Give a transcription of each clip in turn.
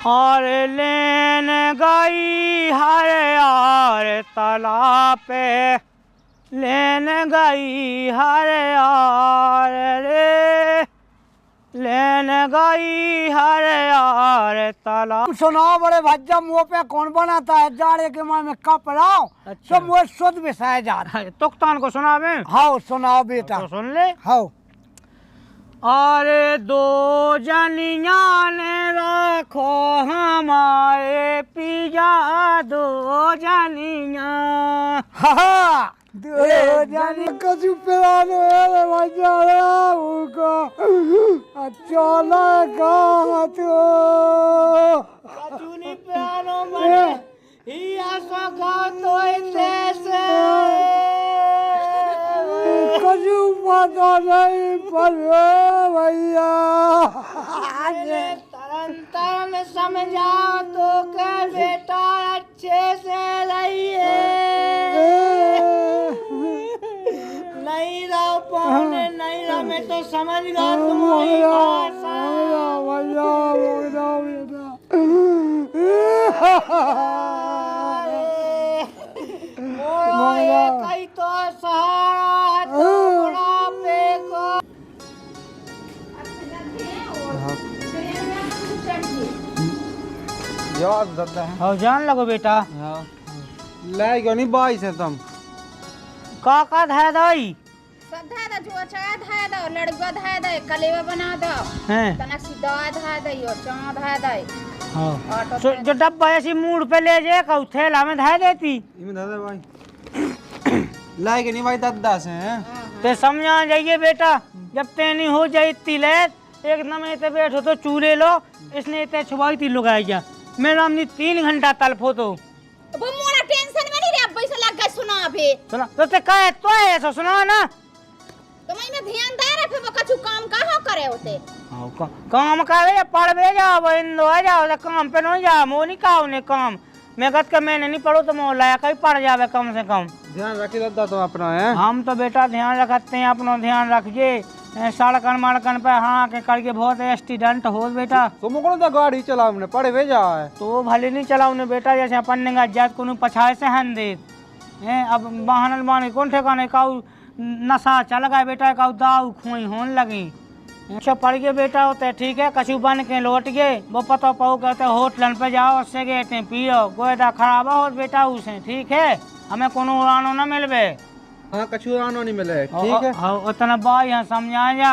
और लेन गई हर यार तालाब पे, लेन गई हर यार रे, लेन गई हर यार तालाब। सुनाओ बड़े भज्जा मुँह पे कौन बनाता है जाड़े के माह में कपड़ाओ। अच्छा। तो मुँह शुद्ध बिसाए जा रहा है। तुक्तान को सुनावे। हाँ सुनाओ बेटा। तो सुन ले। हाँ। और दो जनिया ने रखो हमारे पिया, दो जनिया। हाँ दो जनी कछु पिलाने वाले भज्जा उनको अच्छा लगा तो कचुनी प्यानो मने हिया सखा तो ऐसे कछु पता नहीं पड़े भैया। तरन तरन समझाओ तो के बेटा अच्छे से रहिए, नहीं रहो पौने नहीं रहो मैं तो समझ गया तुम्हारी भाषा। कहीं तो सहारा तो बुढ़ापे को। याद दादा है। हाँ जान लगो बेटा। हाँ लाई क्यों नहीं बाई से तुम का धाय दाई सब धाय दो, जो चाय धाय दो, लड़का धाय दो, कलेवा बना दो, हैं। तनक सी दवा धाय दो, और चाय धाय दो। हाँ जो डब्बा ऐसी मूड पे ले जाए कौ थैला में धाय देती। इमें दादा भाई लाई के नहीं भाई दादा से हैं। ते समझा जाइए बेटा, जब तेनी हो जाए तिलेत एक नमे ते बैठो तो चूल्हे लो, इसने इतने छुपाई थी लुगाई जा मेरा हमने 3 घंटा तलफो तो वो मोरा टेंशन में नहीं रे, अब पैसा लग गए सुना अभी। सुना तो ते कहे तो ऐसा सुना ना तो मैं ध्यान दे रहे, फिर वो कछु काम कहाँ करे होते। काम करे पढ़ बे जाओ इंदो आ जाओ काम पे नहीं जा मो नहीं काओ ने काम मैं गत का मैंने नहीं पढ़ो तो मो लाया कहीं पढ़ जावे कम से कम। ध्यान रखिए दादा तुम अपना है। हम तो बेटा ध्यान रखते हैं, अपना ध्यान रखिए। सड़कन मड़कन पे हाँ के करके बहुत एक्सीडेंट हो बेटा। तुम कौन सा गाड़ी चलाओ ने पढ़े भेजा है तो भले नहीं चलाओ ने बेटा, जैसे अपन ने जात को पछाए से हन दे हैं। अब वाहन माने कौन ठेकाने काऊ नशा चल गया बेटा, काऊ दाऊ खोई होने लगी। अच्छा पढ़ गए बेटा होते ठीक है, कछु बन के लौट गए वो पता पाओ कहते होटलन पे जाओ सिगरेट पियो गोयदा खराब हो बेटा उसे ठीक है, हमें कोनो उड़ानो न मिलबे। हाँ कछु आनो नहीं मिले ठीक है। हाँ उतना बाई यहाँ समझाए जा।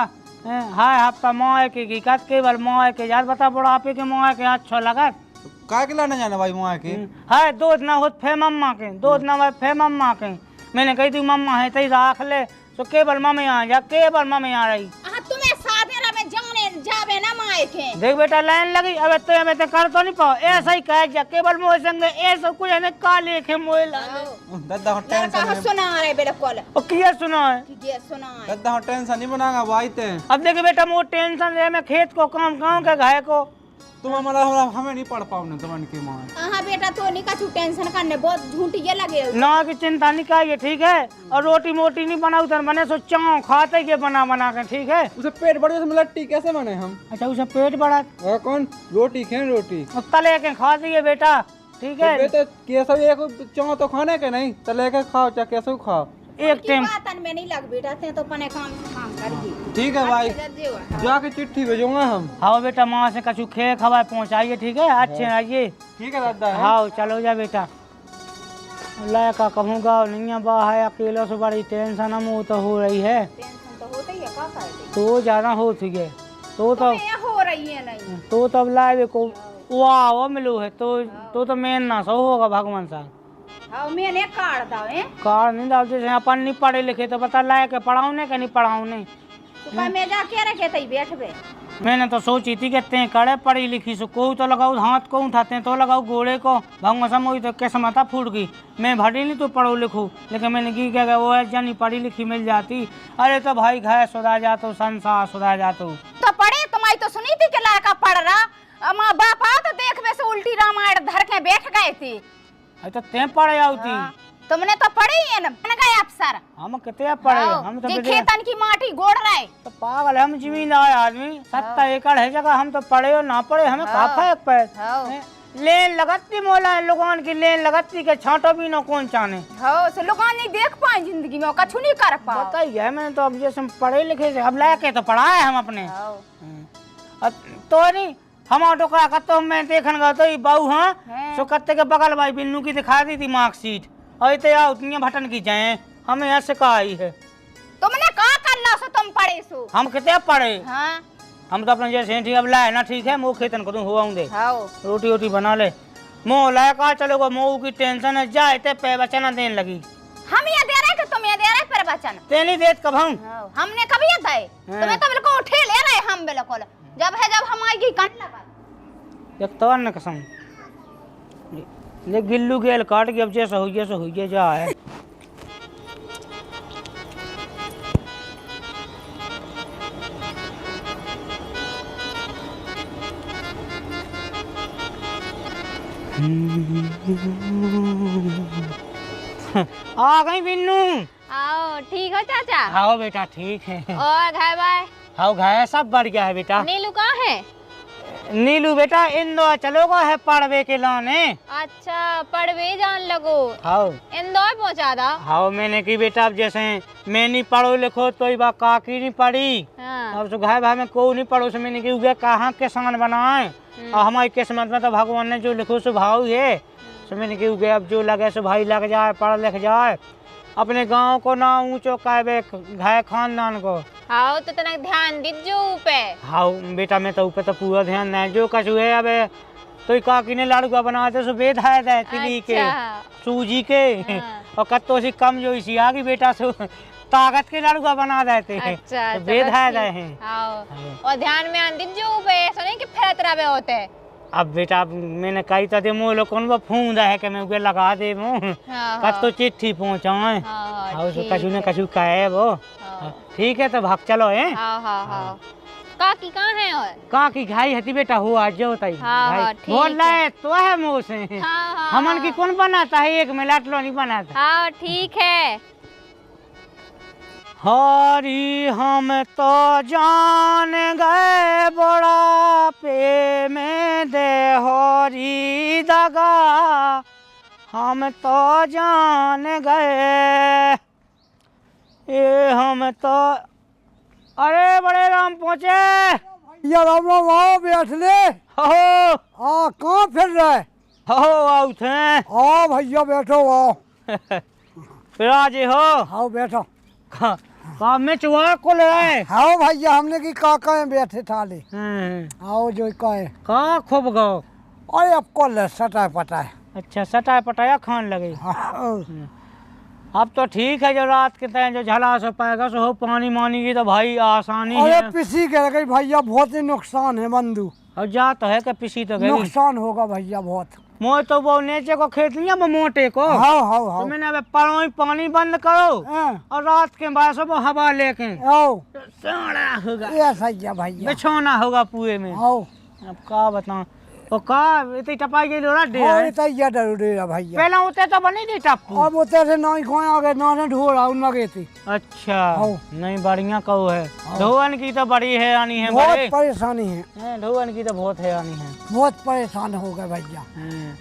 हाय हफ्ता मोए की कत केवल मोए के याद बता बुढ़ापे के मोए के अच्छा लगा काय के लाने जाना भाई वहाँ के है दूध ना हो फे मम्मा के दूध ना हो फे मम्मा के। मैंने कही थी मम्मा है तई राख ले तो केवल मम्मी आ जा, केवल मम्मी आ रही। तुम्हें साधे रा में जाने जावे ना माए के। देख बेटा लाइन लगी अब तो हमें तो कर तो नहीं पाओ ऐसा ही कह जा केवल मोए संग ऐसा कुछ है काले के मोए ला दादा हो टेंशन लड़का सुना रहे बिल्कुल। ओ किया सुना है ये सुना है। दादा हो टेंशन नहीं बनागा भाई ते। अब देखिए बेटा मो टेंशन ले मैं खेत को काम गाँव के घाय को तुम हमारा हमें नहीं पढ़ पाओ ने तुम के माँ। हाँ बेटा तो नहीं कछु टेंशन करने, बहुत झूठ ये लगे ना की चिंता नहीं करिए ठीक है। और रोटी मोटी नहीं बनाऊ तो बने सो चाव खाते के बना बना के ठीक है। उसे पेट बड़े से लट्टी कैसे बने हम। अच्छा उसे पेट बड़ा कौन रोटी खें रोटी तले के खा दिए बेटा ठीक है। बेटा कैसे एक चाव तो खाने के नहीं तले के खाओ चाहे कैसे खाओ एक टाइम बातन में नहीं लग बेटा ते तो अपने काम करिए ठीक है भाई। जाके चिट्ठी भेजूंगा हम। हाँ बेटा माँ से कछु खे खबर पहुँचाइए ठीक है, अच्छे आइए ठीक है दादा। हाँ चलो जा बेटा। अल्लाह का कहूँगा नहीं बा है अकेला से बड़ी टेंशन हम तो हो रही है। टेंशन तो होता ही है का फायदे तो ज़्यादा हो चुके तो हो रही है नहीं तो तब लाए को वाह मिलो है तो मेन ना सो होगा भगवान साहब। हाँ मैंने काट दाओ हैं कार नहीं डाल जैसे अपन नहीं पढ़े लिखे तो पता लाए के पढ़ाऊने के नहीं पढ़ाऊने। तो मैं जाके रखे तई बैठ बे। मैंने तो सोची थी कि ते कड़े पढ़ी लिखी सो को तो लगाओ हाथ को उठाते तो लगाओ घोड़े को भगवान समोई तो कैसे माथा फूट गई। मैं भरी नहीं तो पढ़ो लिखूँ लेकिन मैंने की क्या वो जानी पढ़ी लिखी मिल जाती। अरे तो भाई घाय सुधा जातो संसार सुधा जातो तो पढ़े तुम्हारी तो सुनी थी कि लड़का पढ़ रहा माँ बापा तो देख वैसे उल्टी रामायण धर के बैठ गए थे। तो ते पढ़ जाती तुमने तो पढ़े ही है ना, बन गए अफसर। हम कितने पढ़े, हम तो ये खेतन की माटी गोड़ रहे। तो पागल है, हम जमींदार आदमी, 70 एकड़ है जगह, हम तो पढ़े और ना पढ़े, हमें कहा फर्क पड़े। लेन लगती मोला है, लोगों की लेन लगती के छांटो भी ना कौन चाने। हाँ, से लोग नहीं देख पाए जिंदगी में, कछु नहीं कर पाए। बताइए मैंने तो अब जैसे पढ़े लिखे से अब लाके तो पढ़ा है हम अपने। अब तो नहीं हम ऑटो का कतो मैं देखन गया तो ये बाऊ हाँ सो कत्ते के बगल भाई बिन्नू की दिखा दी थी मार्कशीट और इतने या उतनी भटन की जाए, हमें ऐसे कहा आई है। तुमने कहा करना सो तुम पढ़े सो। हम कितने पढ़े, हाँ हम तो अपने जैसे ठीक अब लाए ना, ठीक है मुँह खेतन को तुम हुआ दे रोटी वोटी बना ले। मोह लाए कहा चलोगे, मोह की टेंशन है जाए ते पे बचना देने लगी। हम ये दे रहे कि तुम ये दे रहे पर बचन तेनी देत कब हम हमने कभी ये दे तुम्हें तो बिल्कुल उठे ले रहे हम बिल्कुल जब है जब हम आएगी कन लगा एक तो न कसम ले गिल्लू गेल काट के अब जैसा हुई है जा है। आ गई बिन्नू। आओ ठीक हो चाचा। आओ बेटा ठीक है। और घर बाय आओ घर सब बढ़िया है बेटा। नीलू कहाँ है? नीलू बेटा इंदौर चलोगा है पढ़वे के लाने। अच्छा पढ़वे जान लगो। आओ इंदौर पहुँचा दा। आओ मैंने की बेटा अब जैसे मैं नहीं पढ़ो लिखो तो ये बात काकी नहीं पढ़ी। हाँ। अब तो घर भाई में को नहीं पढ़ो से मैंने की उगे कहाँ किसान बनाए और हमारी किस्मत में तो भगवान ने जो लिखो सो भाव है सो मैंने की उगे अब जो लगे सो भाई लग जाए पढ़ लिख जाए अपने गांव को ना ऊंचो कहबे घर खानदान को। हाँ तो तना ध्यान दीजो ऊपे। हाँ बेटा मैं तो ऊपर तो पूरा ध्यान नहीं जो कछु है अब तो काकी ने लाड़ू बनाते सो बेद है तिली के सूजी के और कत्तो सी कम जो इसी आगे बेटा सो ताकत के लाड़ू बना देते हैं। अच्छा तो बेद है रहे हैं। और ध्यान में आन दीजो ऊपे ऐसा नहीं कि फेरत रहे होते। अब बेटा मैंने कही तो दे मोह कौन वो फूंदा है कि मैं उगे लगा दे मुँह कत्तो चिट्ठी पहुँचाए कछु ने कछु कहे वो ठीक है तो भाग चलो है। काकी कहाँ है? और काकी घाई हती बेटा हो आज जो तई बोल रहे तो है मुँह से हमन की कौन बनाता है एक मिनट लो नहीं बनाता। हाँ ठीक है। हरी हम तो जान गए बड़ा पे में दे हरी दगा हम तो जान गए ये हम तो अरे बड़े राम पहुँचे। ये राम राम आओ बैठ ले। हो हाँ कहाँ फिर रहे? हो आओ थे। आओ भैया बैठो आओ। फिर आज हो आओ बैठो। काम में चुहा को ले आए। हाँ भैया हमने की काका है बैठे थाले। आओ जो का है कहाँ खूब गाओ। अरे अब को ले सटाए पटाए। अच्छा सटाए पटाया खान लगे। अब तो ठीक है जो रात के टाइम जो झला सो पाएगा सो हो पानी मानी की तो भाई आसानी है। अरे पिसी के गई भैया बहुत ही नुकसान है बंधु। और जा तो है कि पिसी तो गई नुकसान होगा भैया बहुत। मोह तो वो नीचे को खेत नहीं है मोटे को। हाँ हाँ हाँ। तो मैंने अब पड़ोई पानी बंद करो और रात के बाद सब हवा लेके आओ सोना होगा ऐसा ही है भैया बिछौना होगा पुए में। आओ अब का बताऊं तो का इतनी टपाई गई लोरा दे और तैयार डर भैया पहला उते तो बनी थी टप्पू अब उते से नहीं खोया आगे ना ढोरा उनगे थी। अच्छा नहीं बढ़िया कहो है धोवन की तो बड़ी है आनी है बहुत परेशानी है। धोवन की तो बहुत है आनी है बहुत परेशान हो गए भैया।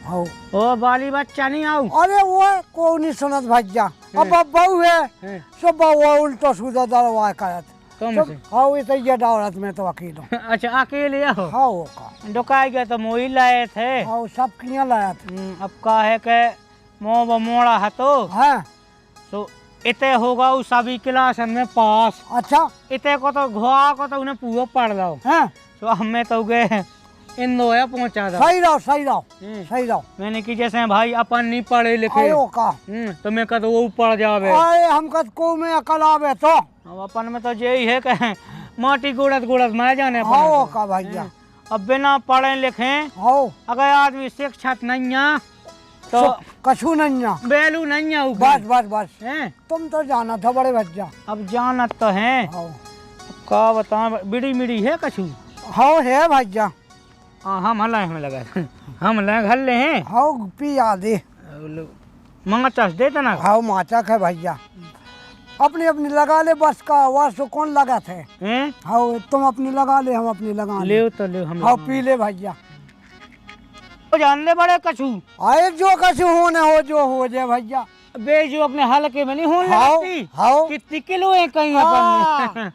आओ ओ बाली बच्चा नहीं आओ। अरे वो को नहीं सुनत भैया अब बहू है सब बहू उल्टा सीधा दरवाजा करत हाँ इसे ये दौलत में तो अकेले। अच्छा अकेले हो। हाँ वो का डुकाई गया तो मोही लाए थे। हाँ सब किया लाया थे। अब का है के मोह मोड़ा है तो हाँ तो इते होगा उस सभी क्लास में पास। अच्छा इते को तो घुआ को तो उन्हें पूरा पढ़ दो। हाँ तो हमें तो गए इंदौर पहुंचा दो। सही रहो सही रहो सही रहो। मैंने की जैसे भाई अपन नहीं पढ़े लिखे का तो मैं कद वो पढ़ जावे। अरे हम कद को में अकल आवे तो अब अपन में तो यही है कि माटी गुड़त मैं जाने हाँ का भैया अब बिना पढ़े लिखे हाँ अगर आदमी शिक्षित नहीं है तो कछु नहीं है बेलू नहीं है बस बस बस हैं। तुम तो जाना था बड़े भैया। अब जाना तो है का बता बिड़ी मिड़ी है कछु। हाँ है भैया। हाँ हम हल्ला में लगा हम लगा हल्ले हैं। हाँ पिया दे मंगा देते ना। हाँ माचक है भैया, अपनी अपनी लगा ले बस का, वर्ष कौन लगा थे। हाँ तुम अपनी लगा ले, हम अपनी लगा ले तो ले हम। हाँ पी ले भैया। तो जान ले बड़े कछू, आए जो कछु होने हो जो हो जाए भैया। बे जो अपने हल्के में नहीं होने हाँ, लगती। हाँ। कितनी किलो है कहीं अपन।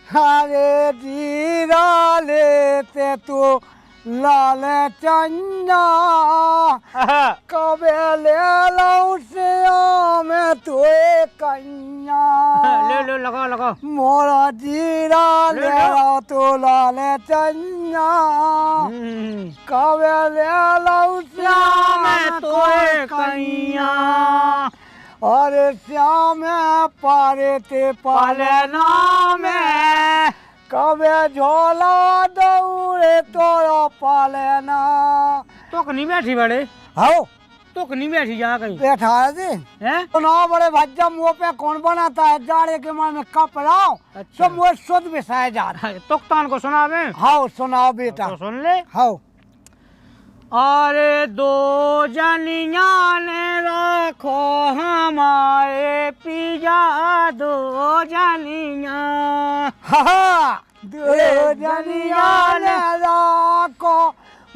अरे जीरा लेते तो लाल चन्ना, कबे ले लाऊं से मैं तो कन्या। ले लो लगा लगा। मोरा जीरा ले लाओ तो लाल चन्ना, कबे ले लाऊं से मैं तो कन्या। अरे श्याम पारे ते पालना में, कबे झोला दौड़े तोरा पालना। तो नहीं बैठी बड़े। हाँ तो नहीं बैठी जा कहीं बैठा है जी। हैं? तो ना बड़े भज्जा मुँह पे कौन बनाता है, जाड़े के मन में कप लाओ। अच्छा। सब मुँह शुद्ध बिसाए जा रहा। तुक्तान को सुनावे। हाँ सुनाओ बेटा। तो सुन ले। हाँ अरे दो जनिया ने रखो हमारे पिया, दो जनिया। हाँ दो जनिया ने राखो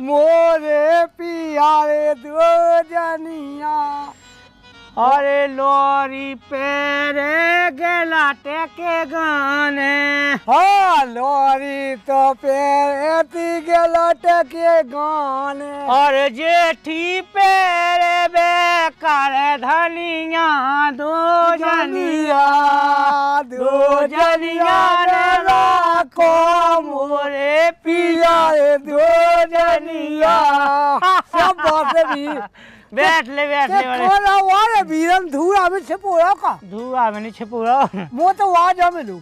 मोरे पियारे दो जनिया। अरे लोरी पेरे गेलाटे के गाने। हाँ लोरी तो पेरेती गलट के गाने। और जेठी पेरे बेकार धनिया, दो जनिया। दो जनिया ने राखो मोरे पिया दो जनिया। सब बातें भी बैठ ले बड़े। कोला वारे बीरन धुआ में छिपोया का, धुआ में नहीं छिपूरा। वो तो वाज हमें लू।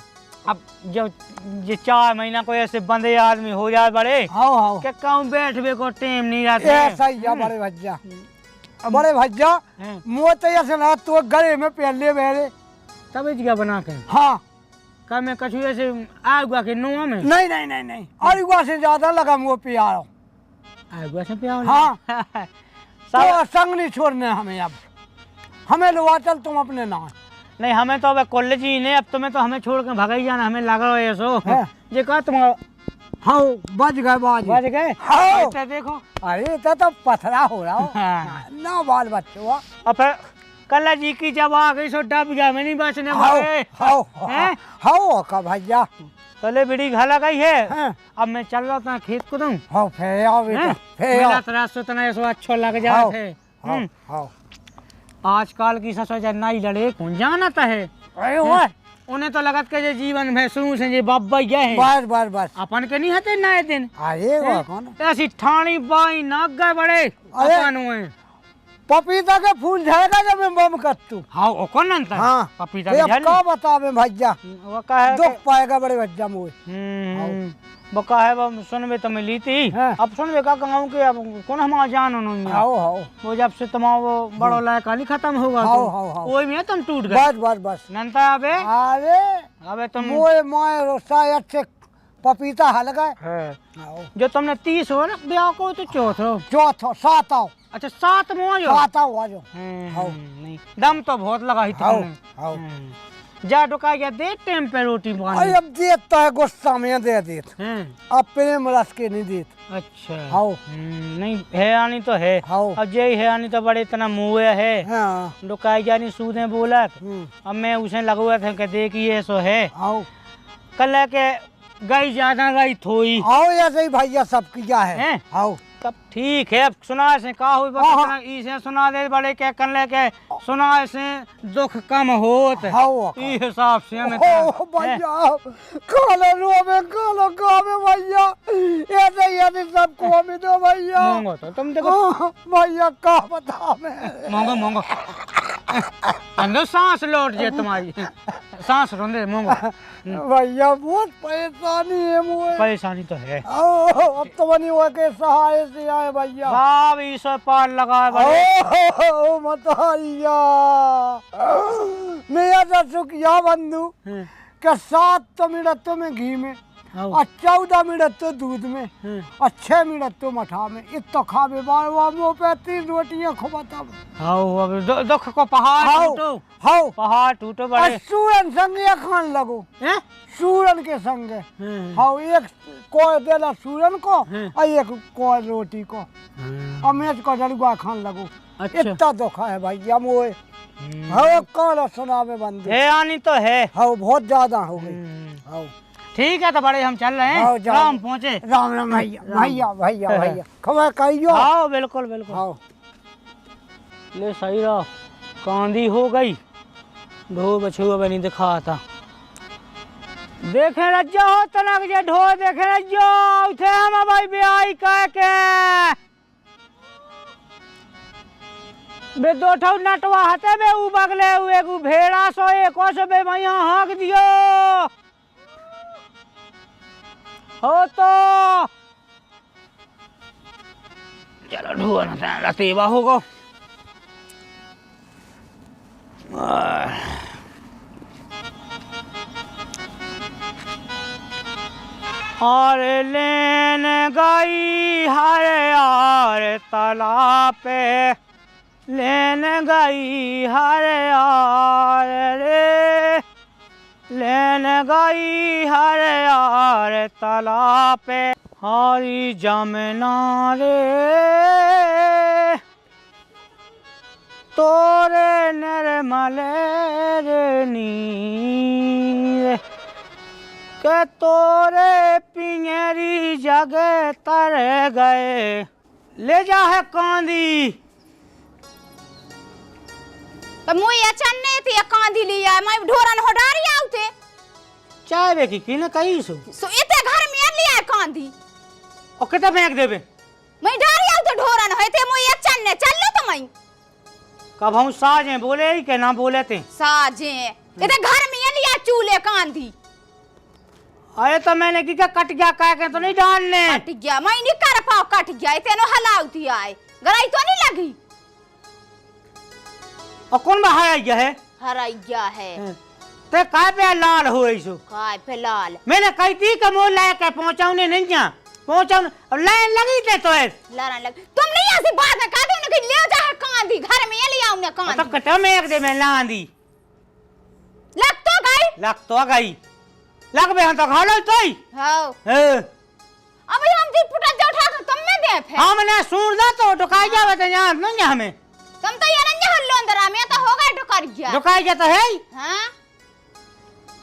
अब जब ये 4 महीना कोई ऐसे बंदे आदमी हो जाए बड़े, हाँ हाँ क्या कहूँ बैठने को टाइम नहीं रहता। ऐसा ही है बड़े भज्जा। बड़े भज्जा मुँह तो ऐसे ना तो गले में पहले मेरे तब क्या बना के। हाँ कल मैं कछु ऐसे आगुआ के नुआ में। नहीं नहीं नहीं नहीं, अरुआ से ज्यादा लगा मुँह पे आ रहा। आगुआ से प्यार। हाँ तो संग नहीं छोड़ने हमें, अब हमें लो चल तुम अपने नाम। नहीं हमें तो अब कॉलेज ही नहीं, अब तुम्हें तो हमें छोड़ के भाग ही जाना, हमें लगा रहा है सो। ये कहा तुम। हाँ बज गए बज गए। हाँ ऐसे देखो। अरे तो पथरा हो रहा हो। ना बाल बच्चों। अब फिर कल जी की जब आ गई सो डब गया, मैं नहीं बचने वाले। हाँ का भैया पहले बिड़ी घाला गई है। हाँ। अब मैं चल रहा था खेत को दूं। हाँ फेर आओ बेटा फेर आओ। मेरा तो इतना ऐसा अच्छा लग जाते थे। हाँ हाँ आजकल की ससुर नई लड़े कौन जानता है। अरे ओए उन्हें तो लगत के जे जीवन में शुरू से जे बाबा गए हैं। बस बस बस अपन के नहीं हते नए दिन। अरे वो कौन ऐसी ठाणी बाई नाग गए बड़े। अपन हुए पपीता के फूल झाएगा जब मैं बम कर तू। हाँ ओ कौन अंतर। हाँ पपीता ये के अब का बतावे भैया, वो का है दुख पाएगा बड़े भज्जा मुझे। वो का है वो सुनबे तो मैं ली थी। हाँ। अब सुनबे का गाँव के अब कौन हमारा जान उन्होंने। हाँ हाँ वो जब से तुम्हारा वो बड़ो लायकाली खत्म होगा हाँ हाँ हाँ वही में तुम टूट गए। बस बस बस नंता अबे अरे अबे तुम मोए मोए रोसा अच्छे पपीता हल गए। जो तुमने 30 हो ना ब्याह को तो चौथो चौथो सात आओ। अच्छा 7 में हो जो। सात आओ आ जाओ। नहीं दम तो बहुत लगा ही तुमने। जा डुका गया दे टाइम पे रोटी अरे पानी। अब देता है गुस्सा में दे देत, अब प्रेम रस के नहीं देत। अच्छा हाँ नहीं है आनी तो है। हाँ अब जे है आनी तो बड़े इतना मुँह है। हाँ डुकाई जानी सूदे बोला। अब मैं उसे लगवा था कि देखिए सो है। हाँ कल के गई ज्यादा गई थोई। आओ ऐसे ही भैया सब किया है। आओ तब ठीक है। अब सुना से का हुई बता इसे सुना दे बड़े क्या कर ले के सुना से दुख कम होत। आओ ई हिसाब से हमें ओ भैया काले रो में कालो गावे भैया ऐसे सबको में दो भैया। मांगो तो तुम देखो भैया का बता मैं मांगो मांगो अंदर सांस लौट जाए तुम्हारी सांस रोंदे मांगो। भैया बहुत परेशानी है मुझे। परेशानी तो है। अब तो बनी हुआ के सहाय से आए भैया। बाप ईश्वर पार लगा है बड़े। ओ मतैया मैं ऐसा सुखिया बंधु के साथ तो मेरा तुम्हें घी में हाँ। और 14 मिनट तो दूध में और 6 मिनट तो मठा में। इतना खावे बार मुँह पे 3 रोटियां खुबाता। हाउ अब दुख को पहाड़ टूटो, हाउ पहाड़ टूटो बड़े। सूरन संगे खान लगो, हैं? सूरन के संगे। हाउ एक को देला सूरन को और एक को रोटी को और मैच को डलुआ खान लगो। अच्छा। इतना दुखा है भैया मोए। हाउ कौन सुना में बंद है आनी तो है। हाउ बहुत ज्यादा हो गई। हाउ ठीक है तो बड़े हम चल रहे आओ, हैं, जाओ। राम पहुँचे। राम राम भैया भैया भैया भैया खबर कहियो। हाँ बिल्कुल बिल्कुल। हाउ ले सही रहो, कांदी हो गई, ढो बछुआ भी नहीं दिखा था। देखे रज्जो हो तनक जे ढो देखे रज्जो उठे हम भाई ब्याई कह के बे दो ठौ नटवा हते बे उ बगले उ एगो भेड़ा सो एको सो बे भैया हाँक दियो हो तो चलो ढो ना रतेवा होगो। हरे लेन गई हरे यार तालाब पे, लेन गई हरे यार रे, लेन गई हरे यार तालाब पे, हरी जमुना रे तोरे निर्मल रे नीर के तोरे पिंगरी जगह तर गए। ले जा है कांदी तो मुई अचन्ने थी कांदी लिया मैं ढोरन हो डारी आउते चाय बे की न कही सो इते घर में लिया कांदी और कितना फेंक देबे मैं डारी आउते ढोरन होते मुई अचन्ने चल लो तो मैं कब हम साजे बोले ही के ना बोले थे साजे इते घर में लिया चूल्हे कांदी। अरे तो मैंने की कट गया कह के तो नहीं डालने कट गया मैं नहीं कर पाओ कट गया इते नो हलाउती आए गराई तो नहीं लगी और कौन बहाया गया है हराई गया है ते काय पे लाल हो ऐसो काय पे लाल मैंने कही थी कि मोल लाया के पहुंचाऊने नहीं जा पहुंचाऊने अब लाइन लगी थे तो है लड़न लग तुम नहीं ऐसी बात में कह दो ना कि ले जा कांदी घर में ले आऊं ना तो कांदी कटा में एक दे में लांदी लग तो गई लग तो गई लग बे हम तो खा लो तोई हां ए अबे हम जी पुटा जा उठा के तुम में दे फे हमने सुन दा तो टकाई जावे त यहां नहीं हमें तुम तो ये नहीं हल्लो अंदर में तो हो गए टकर गया टकाई जा तो है हां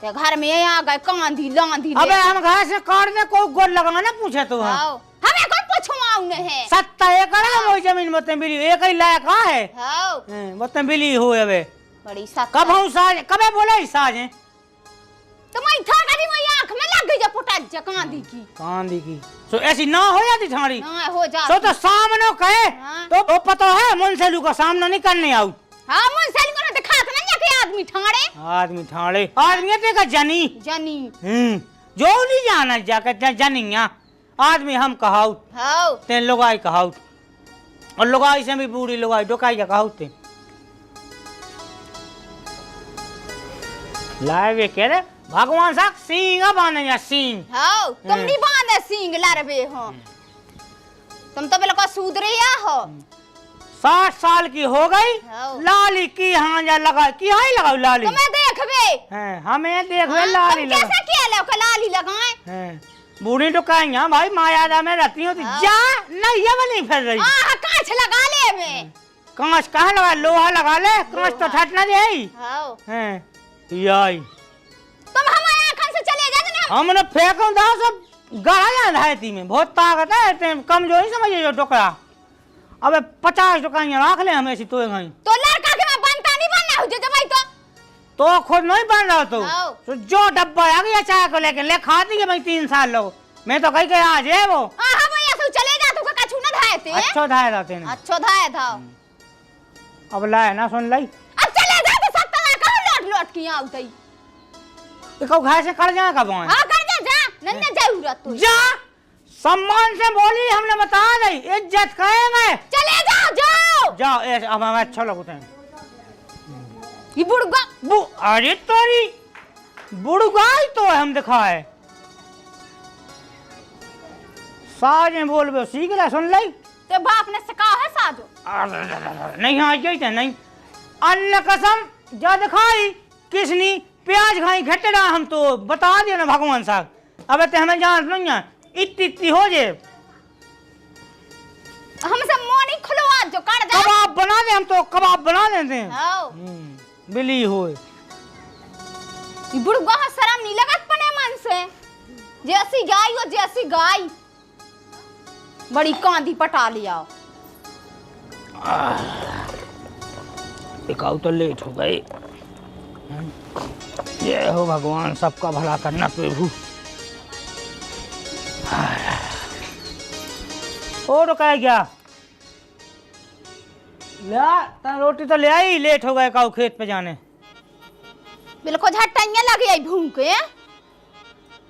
ते घर में आ गए कांदी लांदी ले अबे हम घर से काटने को गोल लगाना पूछे तो है हां हमें कौन पूछवाऊ ने है 7 एकड़ है वो जमीन मत मिली एक ही लायक का है हां मत मिली हो अबे बड़ी सत कब हम साज कबे बोले साज तो मैं था कभी मैं आंख में लग गई जब पुटा जा कांदी की सो ऐसी ना हो जाती थाड़ी ना हो जा सो तो सामने कहे हाँ। तो वो पता है मुंसलू का सामना नहीं करने आऊ हां मुन सेल को दिखा तो नहीं कि आदमी ठाड़े आदमी ते का जनी जानी जो नहीं जाना जाके जनिया आदमी हम कहाऊ हां ते लोगाई कहाऊ और लोगाई से भी बूढ़ी लोगाई डोकाई का कहाऊ ते लावे के रे भगवान सा सिंह बाने या सिंह हां तुम नहीं बांधे सिंग लरबे हो तुम तो बिल्कुल सुधरिया हो 60 साल की हो गई हाँ। लाली की हाँ जा लगा की हाँ लगाओ लाली तुम्हें देखबे हैं हमें देखवे लाली तुम लगा कैसे किया लो के लाली लगाए हैं बूढ़ी तो कहेंगे भाई मायादा में रहती हो हाँ। जा नहीं ये वाली फिर रही आ कांच लगा ले में कांच कहाँ लगा लोहा लगा ले कांच तो ठट ना दे हां हैं याई तुम हमारे आंखन से चले जाते ना हमने फेंकूं दा सब गड़ा जा है में बहुत ताकत है ते कमजोरी समझिए जो टोकरा अबे 50 टुकाइयां रख ले हम ऐसी तो गई तो लड़का के मैं बनता नहीं बनना हो जे भाई तो खुद नहीं बन रहा हाँ। तो जो डब्बा आ गया चाय को लेके ले खा दी भाई 3 साल लोग मैं तो कही के आज है वो हां भैया तू चले जा तू का कछु ना धायते अच्छा धाय रहते हैं अच्छा धाय था अब लाए ना सुन लाई अब चले जा तो सत्ता कहां लौट लौट के आउतई तो घर से कर जाए कब हां कर जा नन्ने जरूरत तो जा सम्मान से बोली हमने बता दी इज्जत करेंगे चले जाओ जाओ जाओ ऐसे अब हमें अच्छा लगता है ये बुड़गा अरे तोरी बुड़गाई तो हम दिखाए साज में बोलबे सीख ले सुन ले। ते बाप ने सिखा है साजो। नहीं हाँ जाइते नहीं अन्न कसम जद खाई किसनी प्याज खाई घटड़ा हम तो बता दिया ना भगवान साहब। अब ते हमें जान नहीं है इतनी हो जे हमसे मुंह नहीं खुलवा जो कर जा। कबाब बना दे हम तो कबाब बना देते हैं। आओ बिली होए ई बुढ़वा शर्म नहीं लगत पने मन से जैसी गाय हो जैसी गाय बड़ी कांदी पटा लिया। एकाउ तो लेट हो गए। जय हो भगवान सबका भला करना प्रभु। और कह गया ले रोटी तो ले आई लेट हो गए काऊ खेत पे जाने। बिल्कुल झट्टाइयां लग गई भूखे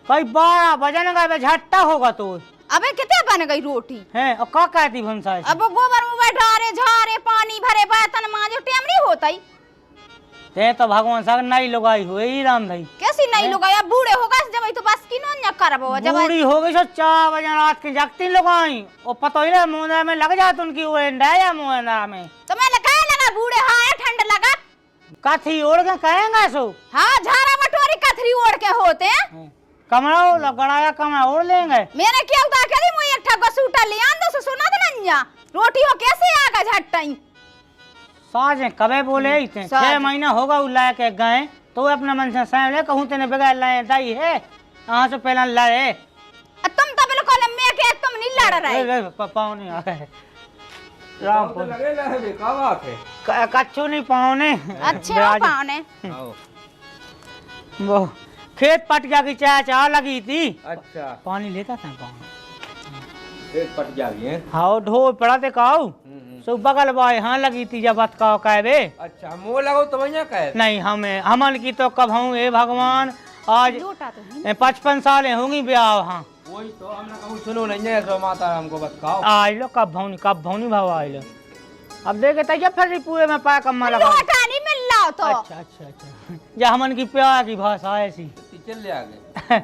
कई 12 बजन गए झट्टा होगा तो। अबे कितने बन गई रोटी है और का कहती भंसा अब गोबर में बैठा रे झारे पानी भरे बर्तन मांजो टाइम नहीं होता ही। ते तो भगवान साहब नहीं लगाई हुए ही राम भाई कैसी नहीं लोग अब बूढ़े हो गए जब तो बस की न करबो जब बूढ़ी हो गई सो 4 बजे रात की जगती लगाई और पता ही ना मुंह में लग जात उनकी वो डाया मुंह में तो मैं लगा बूढ़े हां ठंड लगा काथी ओढ़ के कहेंगे सो। हां झारा बटोरी कथरी ओढ़ के होते हैं कमरा लगड़ाया कमरा ओढ़ लेंगे। मैंने क्या उदा करी मुई एक ठग सूटा ले आन दो सुना दे नन्या रोटी हो कैसे आगा झट्टाई साज कबे बोले इतने 6 महीना होगा उ लाए के गए तो अपने मन से साम ले कहूं तेने बगैर लाए दाई है यहां से पहला लाए तुम तो बिल्कुल मैं के तुम नहीं लड़ रहे पाँव नहीं आ गए राम तो लगे ना है का बात है कच्चू नहीं पाँवने अच्छे हो पाने वो खेत पटिया की चाय लगी थी। अच्छा पानी लेता था पाँव खेत पट जागी है। हाँ ढो पड़ा थे काऊ सो बगल बाय हाँ लगी थी जब बात का कहबे। अच्छा मुंह लगाओ तो भैया कहे नहीं हमें हमन की तो कब हूँ ए भगवान आज 55 साल होंगी ब्याह। हाँ वही तो हमने कहूँ सुनो नहीं है तो माता हमको बताओ आज लो कब भौनी भाव आई लो अब देखे तैया फिर पूरे में पाया कम्मा लगा नहीं मिल रहा तो अच्छा जा हमन की प्यार की भाषा ऐसी चल ले आगे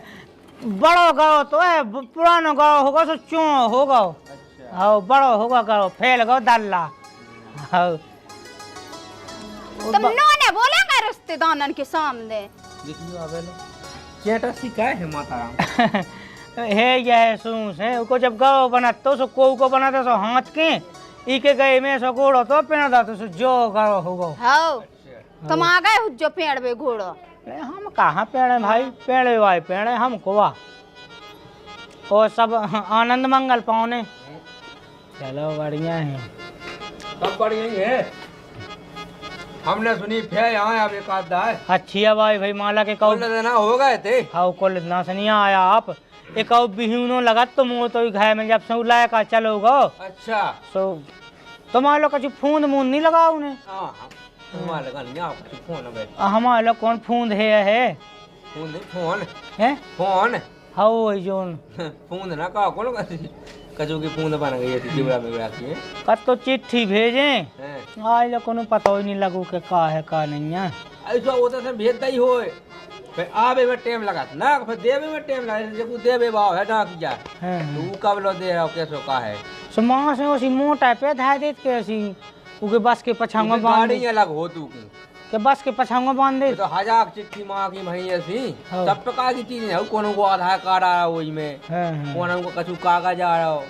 बड़ो गाँव तो है पुराना गाँव होगा सो चो होगा। अच्छा हाँ बड़ो होगा गाँव फैल गो दल्ला। हाँ तुम नोने बोलेंगे रिश्तेदारन के सामने देखियो आवे लो चेटा सिखाए है माता राम है यह सूस है उसको जब गाँव बनाते सो को बनाते सो हाथ के इके गए में सो घोड़ो तो पेड़ दाते सो जो गाँव होगा। हाँ तुम आ गए जो पेड़ पे घोड़ो हम कहाँ पेड़ भाई पेड़े वाई पेड़ हम कोवा और सब आनंद मंगल पाने चलो बढ़िया है सब बढ़िया ही है। हमने सुनी फे यहाँ अब एक आध है अच्छी है भाई माला के कौ ना हो गए थे हाँ कुल ना सनिया आया आप एक बिहूनो लगा तो मुँह तो घर में जब से लाया का चलो गो। अच्छा सो तुम्हारे लोग कछु फूंद मूंद नहीं लगा उन्हें हमारे लोग कौन फूंद है फोन है फोन हाँ वही जोन फूंद ना कहा कौन कचू की फूंद बन गई थी चिबड़ा में की कब तो चिट्ठी भेजे आज लोग को पता ही नहीं लगू के का है का नहीं है ऐसा होता से भेजता ही हो फिर आवे में टाइम लगा ना फिर देवे में टाइम लगा जब देवे भाव है ना किया तू कब लो दे रहा कैसो का है सो मां से उसी मोटा पे धा देत के ऐसी उके बस के पछांगा बांध गाड़ी अलग हो तू के बस के पछांगा बांध दे तो हजार चिट्ठी मां की भई ऐसी सब प्रकार की चीजें है कोनो को आधार कार्ड आ रहा हो में कोनो को कछु कागज आ रहा हो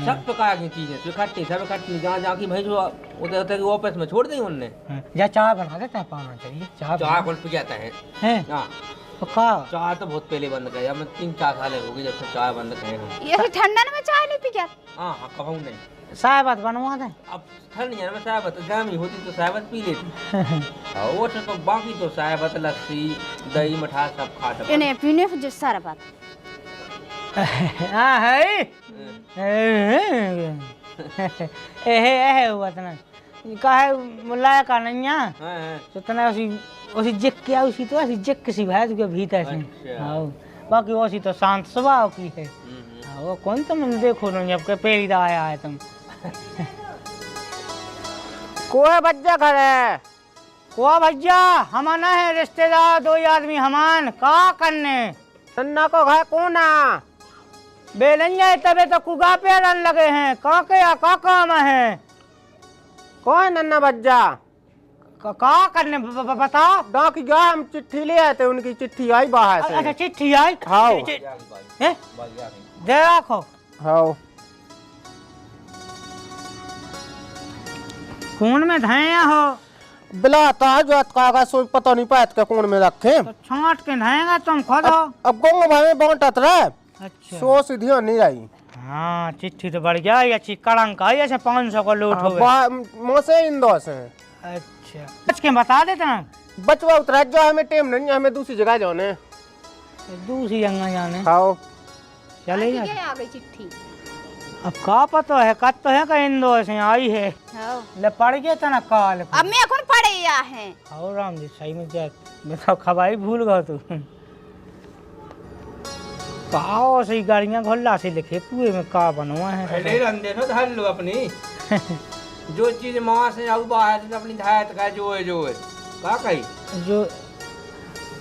सब प्रकार की चीजें तो इकट्ठी सब इकट्ठी जहाँ की भई जो उधर ऑफिस में छोड़ दी उनने जा चाय बना देता पाना चाहिए चाय कौन पी जाता है हां तो का चाय तो बहुत पहले बंद कर मैं 3-4 साल हो गए जब से चाय बंद करे हम ये ठंडन में चाय नहीं पी क्या हां कहूं नहीं साहबत बनवा दे अब ठंड में साहबत गर्मी होती तो साहबत पी लेती और तो बाकी तो साहबत लस्सी दही मठा सब खाता इन्हें पीने जो सारा बात हां है ए हुआ तना काहे मुलाया का नहीं है तो तना उसी जिक क्या उसी तो ऐसी जिक सी भाई के भीतर से हां बाकी उसी तो शांत स्वभाव की है वो कौन तुम देखो ना जब के पहली दा आया है तुम कोई बच्चा घर है कोई भैया हमारा है रिश्तेदार 2 आदमी हमान का करने सन्ना को घर कौन बेलैया तबे तो कुगा पे रन लगे हैं का क्या का काम है कौन नन्ना बज्जा का करने बता डाक गया हम चिट्ठी ले आए थे उनकी चिट्ठी आई बाहर से अच्छा चिट्ठी आई हाँ हैं? दे रखो हाँ कौन में धाया हो बिलाता है जो कागज सोच पता नहीं पाया का कौन में रखे तो छांट के धाएगा तुम खुद हो अब गाँव भाई में बांटत रहे अच्छा सो सीधी नहीं रही हाँ चिट्ठी तो बढ़ गया अच्छी कड़ंक आई ऐसे 500 को लूट हो गए मोसे इंदौर से अच्छा बच के बता देते ना बचवा उतरा जो हमें टाइम नहीं हमें दूसरी जगह जाने दूसरी जगह जाने खाओ चले आ जा गई चिट्ठी अब का पता है कत तो है का इंदौर से आई है हाँ। ले पड़ गया था ना काल अब मैं कौन पड़े या है और राम जी सही में जा मैं तो खबाई भूल गया तू पाओ सही गाड़ियां घोल्ला से लिखे पूरे में का बनवा है पहले रंदे तो धर लो अपनी जो चीज मां से आऊ बाहर से अपनी धायत का जो है का कही जो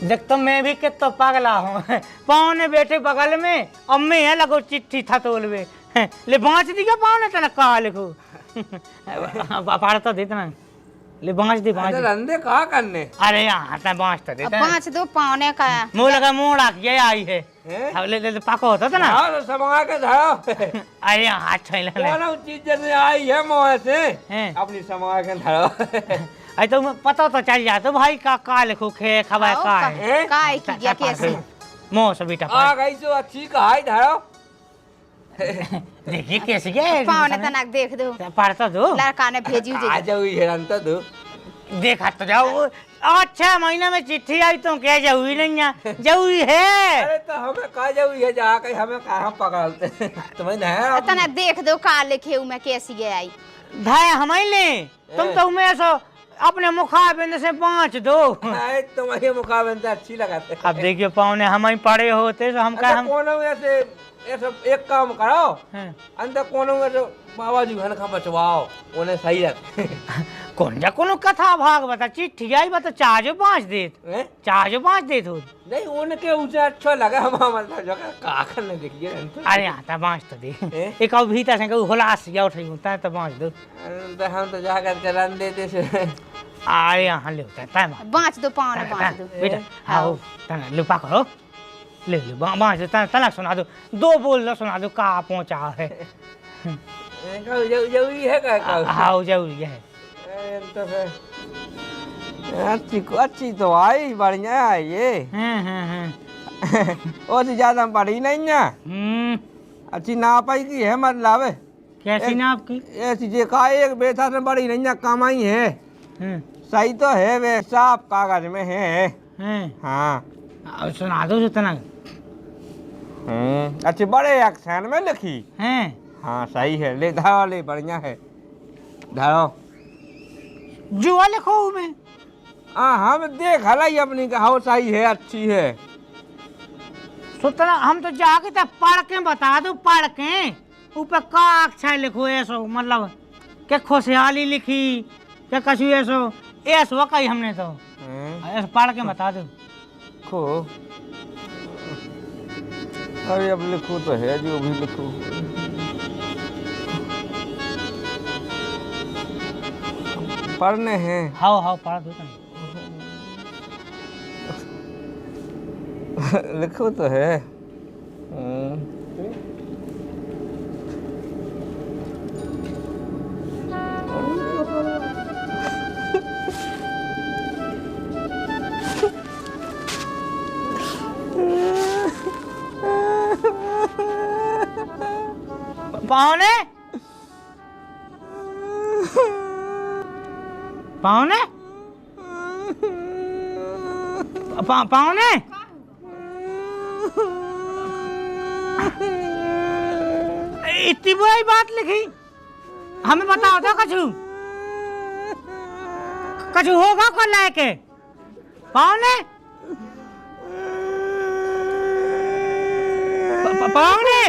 देख तो मैं भी कितना पागला हूँ पाँव ने बैठे बगल में अम्मी है लगो चिट्ठी था तोलवे ले बाँच दी क्या पाँव ने तना कहा लिखो पाड़ तो देतना ले बाँच दी बाँच दी रंदे कहा करने अरे यहाँ ता बाँच तो अब देता 5 पौने का मुँह लगा मोड़ा ये आई है अब ले पाको होता था ना हाँ समा के धरो अरे यहाँ हाथ छैला कौन चीज जैसे आई है मोह से हैं। अपनी समा के धरो अरे तो पता तो चल जाता भाई का लिखो खे खबर का है का है कि क्या कैसे मोह से बेटा आ गई सो अच्छी कहाई धरो देखिए कैसे क्या पौने तनक देख दो पढ़ता दो लड़का ने भेजी आ जाओ ये रंता दो देखा तो जाओ अच्छा महीना में चिट्ठी आई तो क्या जरूरी नहीं है जरूरी है अरे तो हमें कहा जाओ ये जाकर हमें कहाँ पकड़ते तुम्हें नहीं तनक देख दो का लिखे मैं कैसी गए आई धाय हमें ले तुम तो मैं सो अपने मुखाबिंद से 5 दो तुम्हारे मुकाबले से अच्छी लगाते अब देखिए पौने हम ही पड़े होते तो हम अच्छा, हम कौन ऐसे ऐसा एक काम करो हैं। अंदर कौन ऐसे बाबा जी घर का बचवाओ उन्हें सही रख कौन जा कोनो कथा भाग बता चिट्ठी आई बता चार्जो 5 देत हैं? चार्जो 5 देत हो नहीं उनके उसे अच्छा लगा हमारा जो का करने देखिए अरे आता 5 तो दे हैं? एक और भीतर से कहू होलास या उठ होता तो 5 दो तो हम तो जा कर रन देते से अरे यहाँ ले होता है टाइम 5 दो पौने 5 दो बेटा आओ तना लुपा करो ले लो बाँच दो तना सुना दो 2 बोल दो सुना दो का पहुँचा है जरूरी है का हाँ जरूरी है तो फिर अच्छी तो आई बढ़िया है ये और ज्यादा पढ़ी नहीं है अच्छी ना पाई की है मतलब कैसी ना आपकी ऐसी जे का एक बेटा से बड़ी नहीं कमाई है सही तो है वे साफ कागज में है हाँ अब सुना दो जितना अच्छे बड़े अक्षर में लिखी हैं हाँ सही है ले धरो ले बढ़िया है धरो जो लिखो में हाँ हम देख हलाई अपनी हाउ सही है अच्छी है सुतना हम तो जाके तब पढ़ के बता दो पढ़ के ऊपर का अक्षर लिखो ऐसो मतलब क्या खुशहाली लिखी क्या कछु ऐसो कही हमने तो ऐसा पढ़ के बता दो लिखो अरे अब लिखो तो है जो भी लिखो पढ़ने हैं हाँ पढ़ दो लिखो तो है पावने पावने पावने इतनी बुरी बात लिखी हमें बताओ तो कछु कछु होगा कौन लायके पावने पावने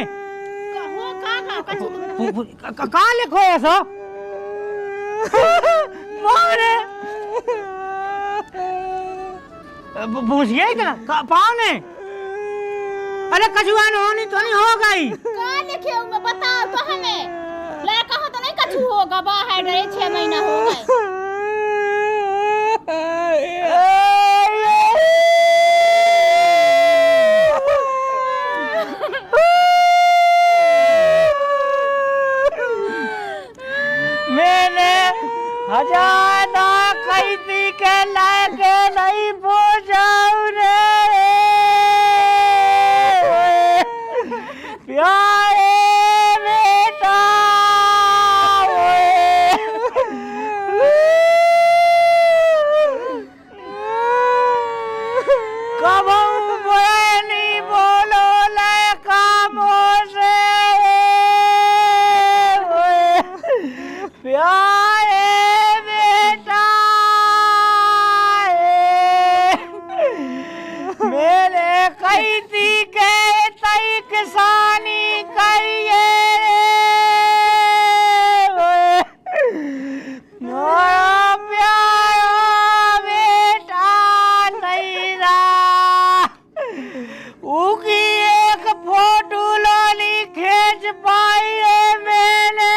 कहाँ लिखो ऐसा पावने पूछ गया इतना पावने अरे कछुआन होनी तो नहीं हो गई। कहाँ लिखे हो मैं बताओ तो हमें। लड़का हो तो नहीं कछु होगा, बाहर रहे 6 महीना हो गए। मैंने हजाना कैदी के लायक नहीं पहुंचाऊ रे प्यारे बेटा। कब नहीं बोलो लड़का मोसे प्यारे बेटा मेरे कैदी के तई किसानी करिए मेरा प्यारा बेटा नहीं रहा। उकी एक फोटो लोली खींच पाई है मैंने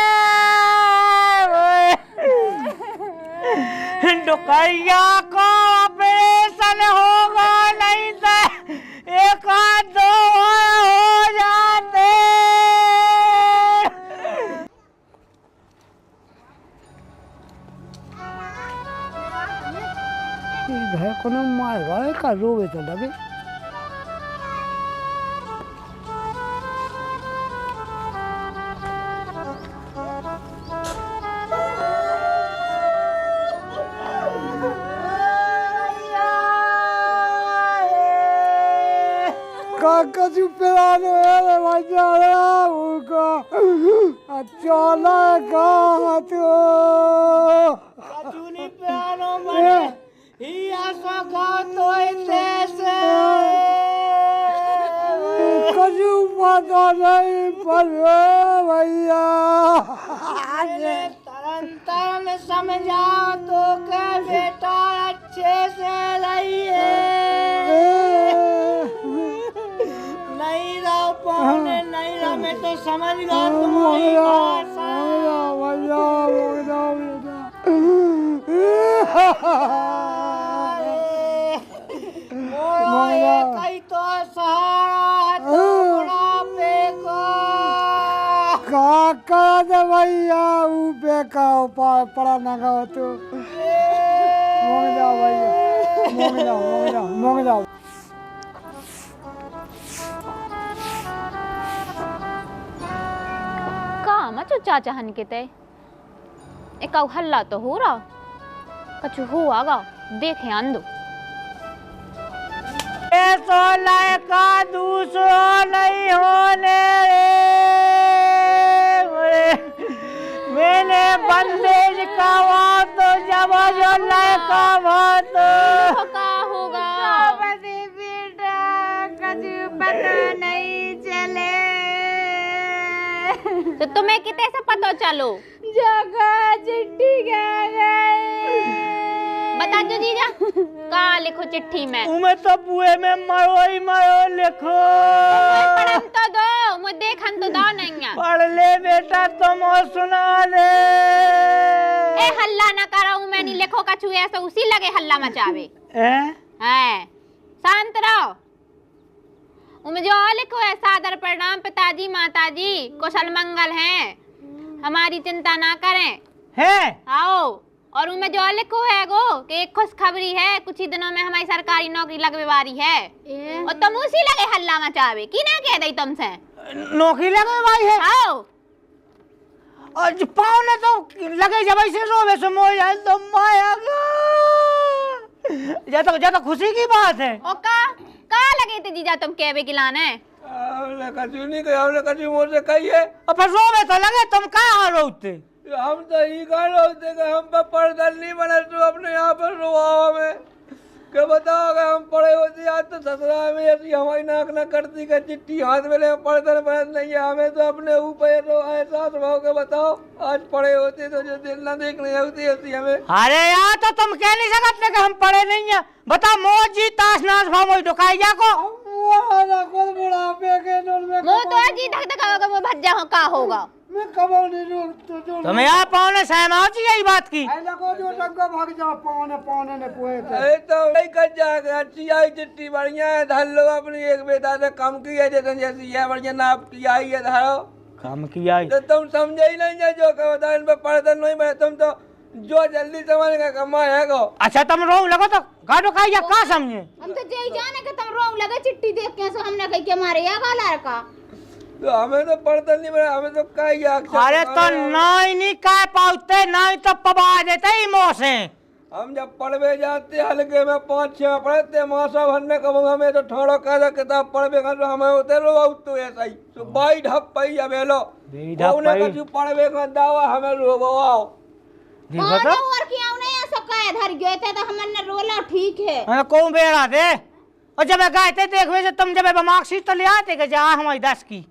डुकैया को ऑपरेशन होगा नहीं तो एक आध दो हो जाते। इधर कोनो मार गए का रोवे तो लगे। कछु पिलाने वाले बच्चा उनको चला कहाँ तो कचूनी प्यानो बने ही आशा का तो ऐसे कछु पता नहीं पड़े भैया। तरन तरन समझाओ तो के बेटा अच्छे से रहिए नहीं रहो पौने नहीं रहो मैं तो समझ गया तुम्हारी भाषा। कई तो सहारा तो बुढ़ापे को काका दे भैया ऊपे का पड़ा नगा हो तो मोंग जाओ भैया मोंग जाओ। मचो चाचा हन के ते एक हल्ला तो हो रहा कछु हुआगा देखे आंदो। तो लड़का दूसरा नहीं होने मैंने बंदेज का बात तो जब जो लड़का बात का होगा बेटा कछु पता नहीं चले। तो तुम्हें कितने से पता चलो जगह चिट्ठी बता दो जीजा कहाँ लिखो चिट्ठी में। उमे तो बुए में मरो लिखो पढ़न तो दो मुझे देखन तो दो नहीं है। पढ़ ले बेटा तुम और सुना ले। ए हल्ला ना करो मैं नहीं लिखो कछु ऐसा उसी लगे हल्ला मचावे है शांत रहो। उमें जो लिखो है सादर प्रणाम पिताजी माताजी कुशल मंगल हैं हमारी चिंता ना करें है आओ। और उनमें जो लिखो है गो कि एक खुशखबरी है कुछ ही दिनों में हमारी सरकारी नौकरी लगने वाली है और तुम उसी लगे हल्ला मचावे की ना कह दई तुमसे नौकरी लगने वाली है। आओ और पाँव ने तो लगे जब ऐसे रोवे से मोह जाए तो माया ज्यादा खुशी की बात है। ओ का लगे थे जीजा तुम कहवे गिलाने हमने कछु नहीं कहा हमने कछु मुझसे कही है। और फिर रोवे तो लगे तुम कहाँ रोते हम तो ही कहा रोते कि हम पर पर्दा नहीं बना तो अपने यहाँ पर रोआ में क्या बताओ अगर हम पढ़े होते आज तो ससुराल में ऐसी हमारी नाक न करती का चिट्ठी हाथ में ले पढ़ते पढ़ते नहीं है हमें तो अपने ऊपर तो एहसास भाव के बताओ आज पढ़े होते तो जो दिल न देखने होती ऐसी हमें। अरे यार तो तुम कह नहीं सकते कि हम पढ़े नहीं है। बताओ मौज जी ताश नाश भाव ढुकाई जा को मुंह तो आज ही धक धक होगा मुंह भज जा का होगा मैं कबो नहीं तुम्हें यहाँ पौने सहमा होती यही बात की। भाग जाओ पौने ने पुए अरे तो नहीं कर जाएगा अच्छी आई चिट्ठी बढ़िया है धर लो अपनी एक बेटा से कम की है जैसी है बढ़िया ना आपकी आई है धरो कम किया तो तुम समझे ही नहीं है जो का बता इन पर पढ़ते नहीं मैं तुम तो जो जल्दी समझ का कमा है को। अच्छा तुम रो लगो तो गाड़ो का या का समझे हम तो यही जाने के तुम रोंग लगे चिट्ठी देख के सो हमने कही के मारे या गाला का तो हमें तो पढ़ता नहीं बड़ा हमें तो का ही अरे तो नहीं कह पाते नहीं तो पबा देते ही मोह से। हम जब पढ़वे जाते हल्के में 5-6 पढ़ते मासा भरने का हमें तो ठोड़ो कह किताब पढ़वे कर हमें होते रो तो ऐसा ही तो बाई ढप पई अबेलो उन्हें कुछ पढ़वे का दावा हमें रोवाओ और क्यों नहीं ऐसा कह धर गए थे तो हमने रोला ठीक है मैं कौन बेड़ा दे और जब गए थे देखवे से तुम जब मार्कशीट तो ले आते कि जा हमारी 10 की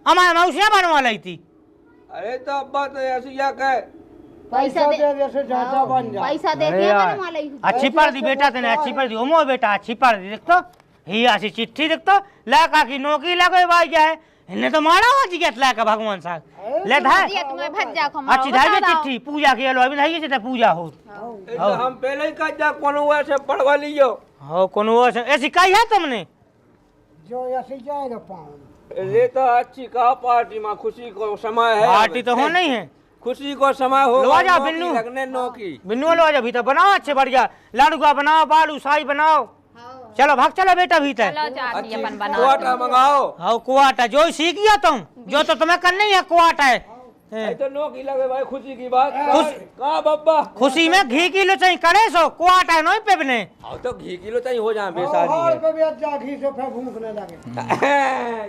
हमारे मौसियाँ बनवा ली थी। अरे तो अब्बा तो ऐसी या कहे पैसा दे जैसे ज्यादा बन जा पैसा दे अरे के यार, बनवा ली अच्छी पढ़ दी बेटा तेने अच्छी पढ़ दी ओमो बेटा अच्छी पढ़ दी देख तो ही ऐसी चिट्ठी देख तो लड़का की नौकरी लगे भाई क्या है इन्हें तो मारा हुआ जिगत लाका भगवान साहब ले था तुम्हें भज जा को अच्छी धाई चिट्ठी पूजा की लो अभी धाई जते पूजा हो तो हम पहले ही कह जा कोनो ऐसे पढ़वा लियो हो कोनो ऐसी कही है तुमने जो ऐसे जाएगा पाउन ये तो अच्छी कहा पार्टी में खुशी को समय है पार्टी तो हो नहीं है खुशी को समय हो लो जा बिन्नू लगने नौकी बिन्नू लो जा भीतर बनाओ अच्छे बढ़िया लाडुआ बनाओ बालू शाही बनाओ चलो भाग चलो बेटा भीतर चलो चाची अपन बना कुआटा मंगाओ हाँ कुआटा जो सीख गया तुम जो तो तुम्हें करना ही है कुआटा है ये तो नौकी लगे भाई खुशी की बात खुश- कहा बब्बा खुशी में घी किलो चाहिए करे सो कुआटा नहीं पेबने अब तो घी किलो चाहिए हो जाए बेसादी है पे भी जा घी से फिर भूखने लगे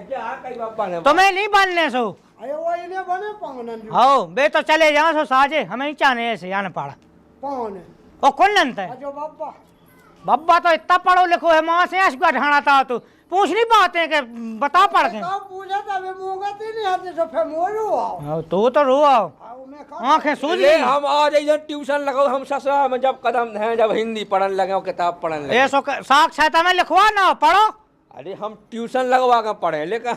जा कई बब्बा ने तुम्हें नहीं बनने सो अरे वो इन्हें बने पाउन हो बे तो चले जाओ सो साजे हमें ही चाहने ऐसे आने पड़ा पाउन ओ कौन नंत है जो बाबा बब्बा तो इतना पढ़ो लिखो है माँ से अशगा ढाना था तो पूछ नहीं पाते कि बता पढ़ के का पूछा तब मोगा नहीं आते तो फिर मोरो आओ तो रो आओ आओ मैं खा आंखें सूझ ले गई हम आज इधर ट्यूशन लगाओ हम ससुराल में जब कदम हैं जब हिंदी पढ़ने लगे और किताब पढ़ने लगे ये सो साक्षात में लिखवा ना पढ़ो अरे हम ट्यूशन लगवा कर पढ़े लेकिन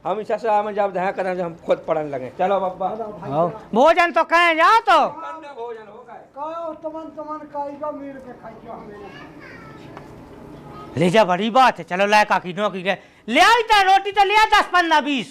हम ससुराल में जब हैं कदम हम खुद पढ़ने लगे चलो बब्बा भोजन तो कहें जाओ तो भोजन हो गए का तमन काईगा मीर के खाइयो हमें ले जा बड़ी बात है चलो लायका की नौकरी ले आई था रोटी तो लिया 10 15 20